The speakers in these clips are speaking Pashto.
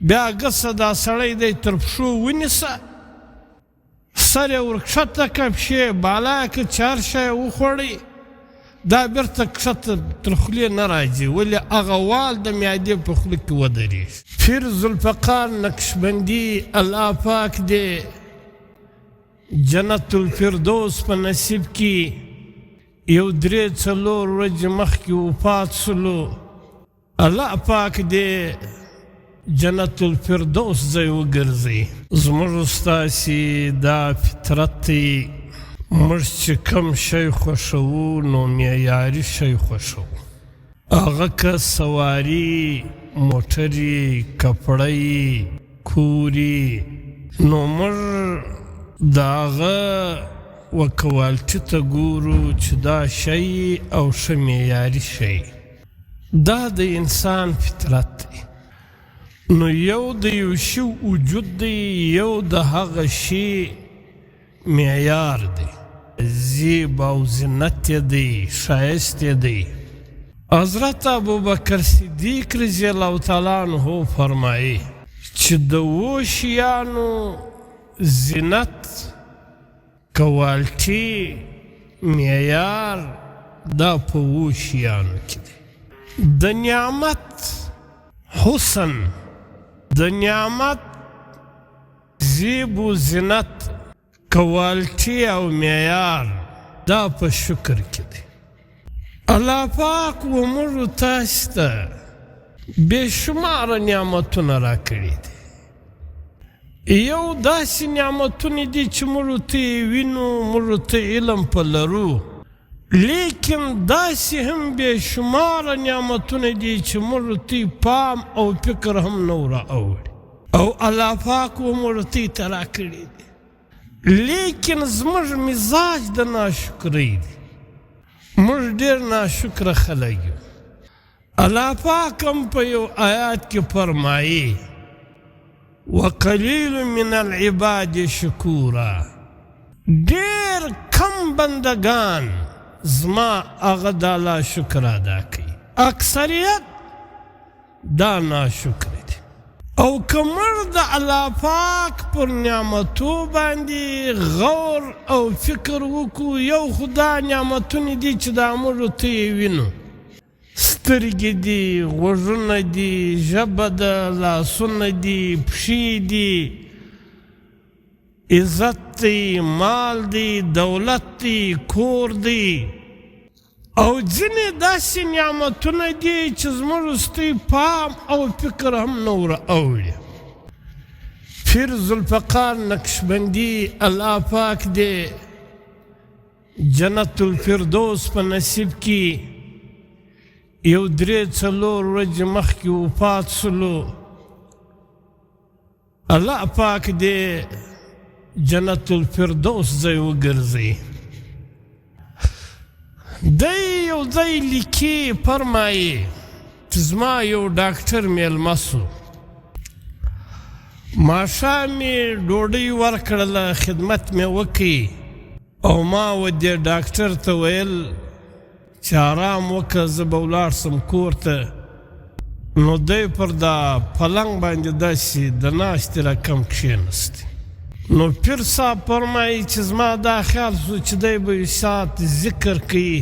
بیا ګسه دا سړی دی تر پښو ونیسه سر یې ورکښته کړه پښې یې بالا کړه چارشه یې وخوړی دا بیرته کښته تر خولې نه راځي ولې هغه وال د معدې په خوله کې ودرېږي پیر ذوالفقار نقشبندي الله پاک دې جنت الفردوس په نصیب کې یو 3-4 ورځې مخکې وفات سلو الله پاک دې جنت الفردوس ځای وګرځي زموږ ستاسې دا فطرت دی موږ چې کم شی خوښوو نو معیاري شی خوښوو هغه که سواري موټري کپړی کوري نو موږ د هغه وکوالټي ته ګورو چې دا شی او ښه معیاري شی دا د انسان فطرت دی نو یو د یو شي وجود دی یو د هغه شي معیار دی زیب او زینت دی ښایست دی حضرت ابوبکر صدیق رضی الله تعالی عنه فرمایي چې د 7 شیانو زینت کوالټي معیار دا په 7 شیانو کې دی د نعمت حسن د نعمت زیب و زینت کوالټي او معیار دا په شکر کې دی الله پاک وموږ تاسو ته بې شماره نعمتونه راکړي دي یو داسې نعمتونه دي چې موږ ته یې وینو موږ ته علم په لرو لیکن داسې هم بې شماره نعمتونه دي چې موږ ته پام او فکر هم نه راوړي او الله پاک وموږ ته راکړي دي لیکن زموږ مزاج د ناشکرۍ دی موږ ډېر ناشکره خلک یو الله پاک هم په یو آیات کې فرمایي وقلیل من العباد شکورا ډېر کم بندگان زما هغه د الله شکر ادا کوي اکثریت دا ناشکر دي او که موږ د الله پاک پر نعمتو باندې غور او فکر وکړو یو خو دا نعمتونه دي چې دا موږ ته یې وینو سترګې دي غوږونه دي ژبه ده لاسونه دي پښې دي عزت دی مال دی دولت دی کور دی او ځینې داسې نعمتونه دي چې زموږ ستاسې پام او فکر هم نه اوړي پیر ذوالفقار نقشبندي الله پاک دې جنت الفردوس په نصیب کې یو 3-4 ورځې مخکې وفات سلو الله پاک دې جنت الفردوس ځای وګرځي دی یو ځای لیکي فرمایي چې زما یو ډاکټر میلمه سو ماښام مې ډوډۍ ورکړله خدمت مې وکړي او ما دې ډاکټر ته ویل چې آرام وکړه زه به ولاړ سم کور ته نو دی پر دا پلنګ باندې داسې د ناستې رقم کښېنستی نو پیر صاحب فرمایي چې زما دا خیال سو چې دی به یو ساعت ذکر کوي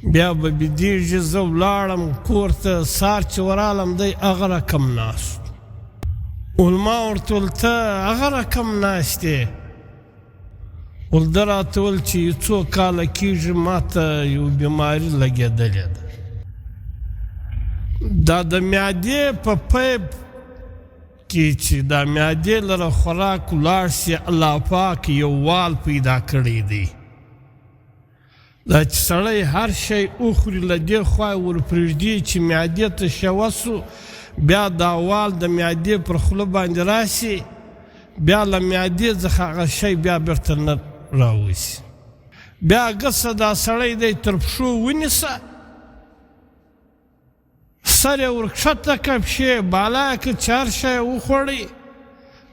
بیا به بیدېږي زه ولاړم کور ته سهار چې ورالم دی هغه رقم ناست ول ما ورته ویل ته هغه رقم ناست یې ول ده راته ویل چې یو څو کاله کېږي ما ته یو بیماري لګېدلې ده دا د معدې په پیپ کې چې دا معدې لره خوراک ولاړ شي الله پاک یو وال پیدا کړی دی دا چې سړی هر شی وخوري له دې خوا ورپرېږدي چې معدې ته شوه سو بیا دا وال د معدې پر خوله باندې راشي بیا له معدې څخه هغه شی بیا بېرته نه راوځي بیا ګسه دا سړی دی تر پښو ونیسه سر یې ورکښته کړه پښې یې بالا کړه چارشه یې وخوړی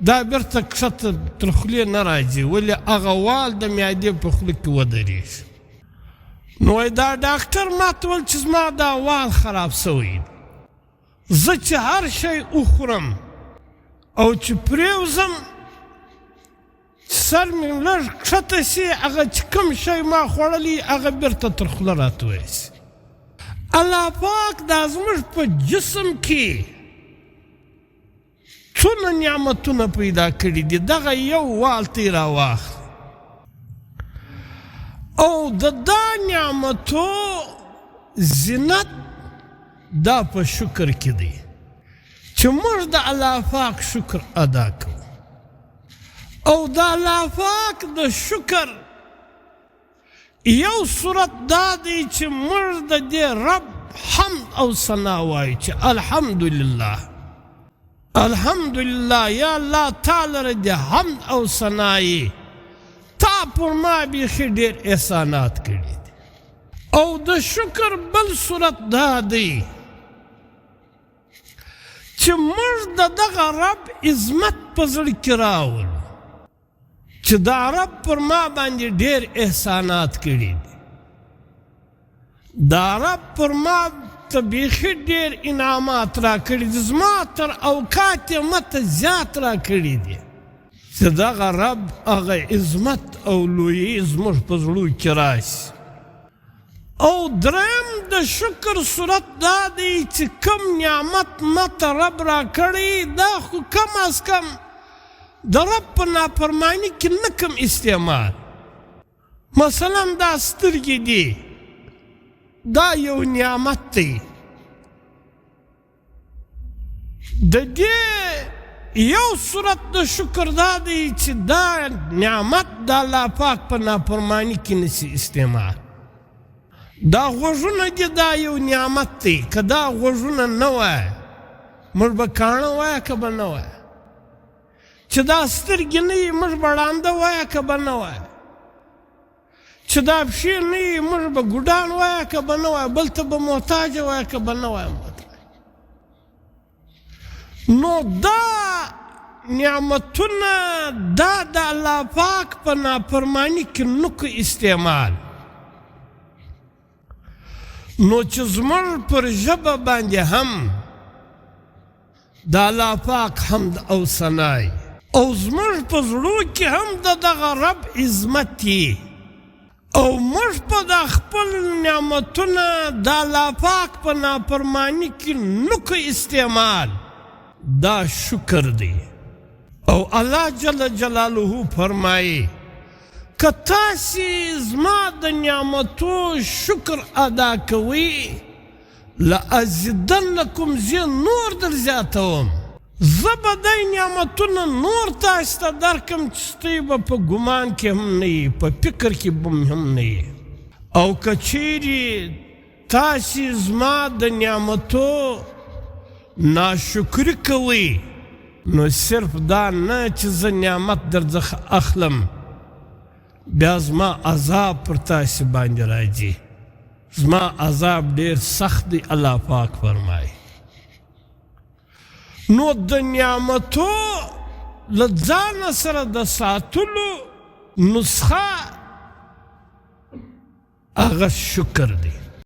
دا بېرته کښته تر خولې نه راځي ولې هغه وال د معدې په خوله کې ودرېږي نو دا ډاکټر ما ته ویل چې زما دا وال خراب سوی زه چې هر شی وخورم او چې پرېوځم سر مې لږ کښته سي هغه چې کوم شی ما خوړلی هغه بیرته تر خوله راتوی سي الله پاک دا زموږ په جسم کې څونه نعمتونه پیدا کړي دي دغه یو والتی راواخلي او د دا نعمتو زینت دا په شکر کې دی چې موږ د الله پاک شکر ادا کوو او د الله پاک د شکر یو صورت دا دی چې موږ د دې رب حمد او ثنا وایو چې الحمدلله الحمدلله یا الله تا لره د حمد او ثنایي تا پر ما بیخي ډېر احسانات کړي دي او د شکر بل صورت دا دی چې موږ د دغه رب عظمت په زړه کې راولو چې دا رب پر ما باندې ډېر احسانات کړي دي دا رب پر ما ته بیخي ډېر انعامات راکړي دي زما تر اوقات یې ماته زیات راکړي دي چې دغه رب هغه عظمت او لویي زموږ په زړو کې راشي او دریم د شکر صورت دا دی چې کم نعمت ماته رب راکړی دا خو کم از کم د رب په نافرماني کې نه کم استعمال مثلا دا سترګې دي دا یو نعمت دی د دې یو صورت د شکر دا دی چې دا نعمت د الله پاک په نافرماني کې نشي استعمال دا غوږونه دي دا یو نعمت دی که دا غوږونه نه وای موږ به کاڼه وایه که به نه وای چې دا سترګې نه وي موږ به ړانده وایه که به نه وای چې دا پښې نه وي موږ به ګوډان وایه که به نه وای بل ته به محتاجه وایه که به نه وای نو دا نعمتونه دا د الله پاک په نافرماني کې نکو استعمال نو چې زموږ پر ژبه باندې هم د الله پاک حمد او ثنای او زموږ په زړو کې هم د دغه رب عظمت یي او موږ په د خپل نعمتونه د الله پاک په نافرماني کې نکو استعمال دا شکر دی او الله جل جلاله فرمایي که تاسې زما د نعمتو شکر ادا کوئ لازیدنکم زه نور در زیاتوم زه به دی نعمتونه نور تاسې ته درکم چې ستاسې به په ګمان کې هم نه یي په فکر کې به هم نه یي او که چیرې تاسې زما د نعمتو ناشکري کوئ نو صرف دا نه چې زه نعمت درڅخه اخلم بیا زما عذاب پر تاسې باندې راځي زما عذاب ډېر سخت دی الله پاک فرمایي نو د نعمتو له ځانه سره د ساتلو نسخه هغه شکر دی